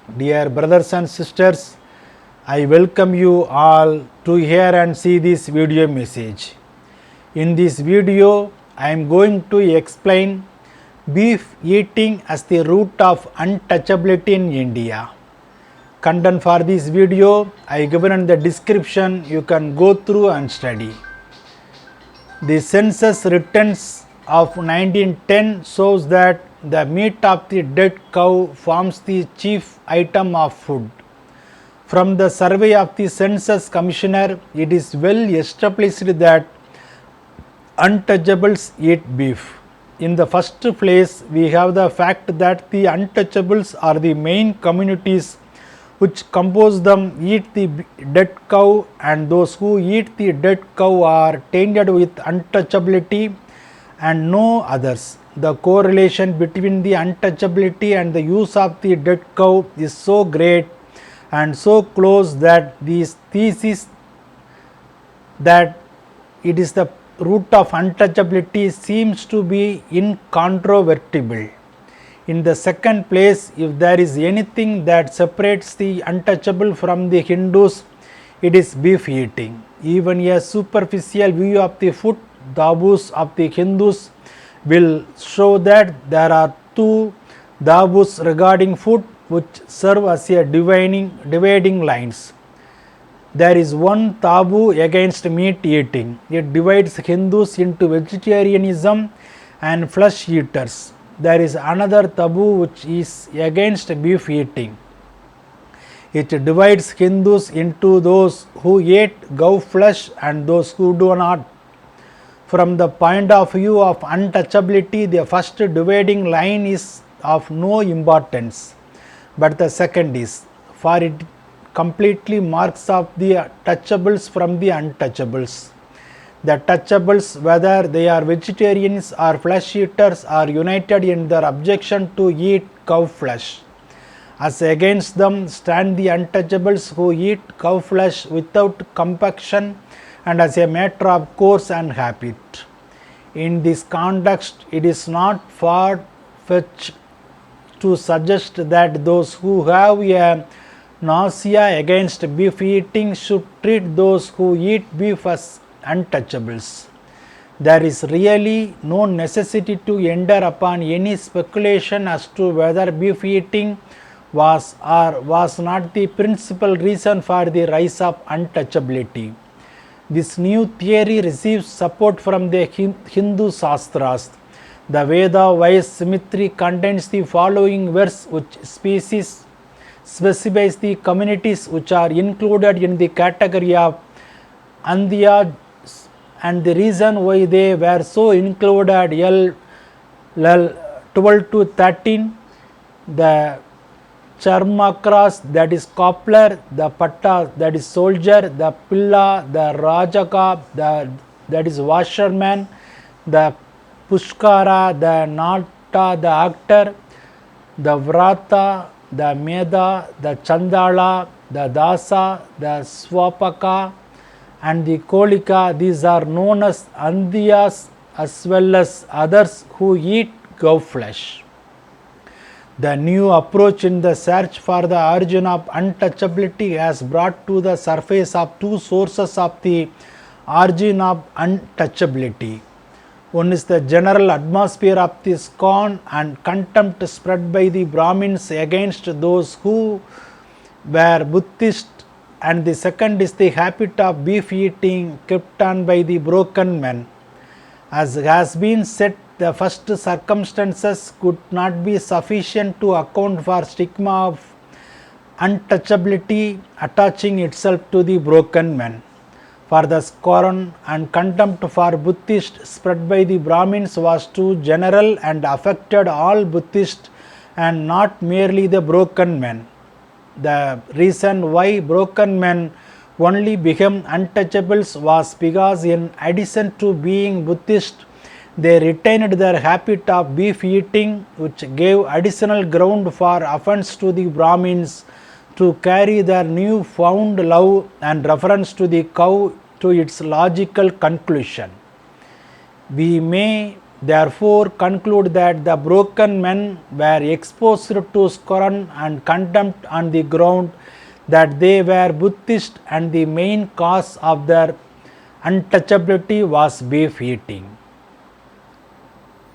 Dear brothers and sisters, I welcome you all to hear and see this video message. In this video, I am going to explain beef eating as the root of untouchability in India. Content for this video I given in the description, you can go through and study. The Census Returns of 1910 shows that the meat of the dead cow forms the chief item of food. From the survey of the Census Commissioner, it is well established that untouchables eat beef. In the first place, we have the fact that the untouchables are the main communities which compose them eat the dead cow, and those who eat the dead cow are tainted with untouchability and no others. The correlation between the untouchability and the use of the dead cow is so great and so close that this thesis that it is the root of untouchability seems to be incontrovertible. In the second place, if there is anything that separates the untouchable from the Hindus, it is beef eating. Even a superficial view of the food taboos of the Hindus will show that there are two taboos regarding food which serve as a dividing lines. There is one taboo against meat eating. It divides Hindus into vegetarianism and flesh eaters. There is another taboo which is against beef eating. It divides Hindus into those who eat cow flesh and those who do not. From the point of view of untouchability, the first dividing line is of no importance, but the second is, for it completely marks off the touchables from the untouchables. The touchables, whether they are vegetarians or flesh eaters, are united in their objection to eat cow flesh. As against them stand the untouchables who eat cow flesh without compunction and as a matter of course and habit. In this context, it is not far-fetched to suggest that those who have a nausea against beef eating should treat those who eat beef as untouchables. There is really no necessity to enter upon any speculation as to whether beef eating was or was not the principal reason for the rise of untouchability. This new theory receives support from the Hindu Shastras. The Veda wise symmetry contains the following verse which specifies the communities which are included in the category of Andhya, and the reason why they were so included. L 12 to 13, the Charmakras, that is cobbler, the Patta, that is soldier, the Pilla, the Rajaka, that is washerman, the Pushkara, the Nata, the actor, the Vrata, the Meda, the Chandala, the Dasa, the Swapaka, and the Kolika. These are known as Andhyas as well as others who eat cow flesh. The new approach in the search for the origin of untouchability has brought to the surface of two sources of the origin of untouchability. One is the general atmosphere of the scorn and contempt spread by the Brahmins against those who were Buddhist, and the second is the habit of beef eating kept on by the broken men. As has been said, the first circumstances could not be sufficient to account for stigma of untouchability attaching itself to the broken men. For the scorn and contempt for Buddhists spread by the Brahmins was too general and affected all Buddhists and not merely the broken men. The reason why broken men only became untouchables was because in addition to being Buddhist, they retained their habit of beef eating, which gave additional ground for offense to the Brahmins to carry their new found love and reference to the cow to its logical conclusion. We may therefore conclude that the broken men were exposed to scorn and contempt on the ground that they were Buddhist and the main cause of their untouchability was beef eating.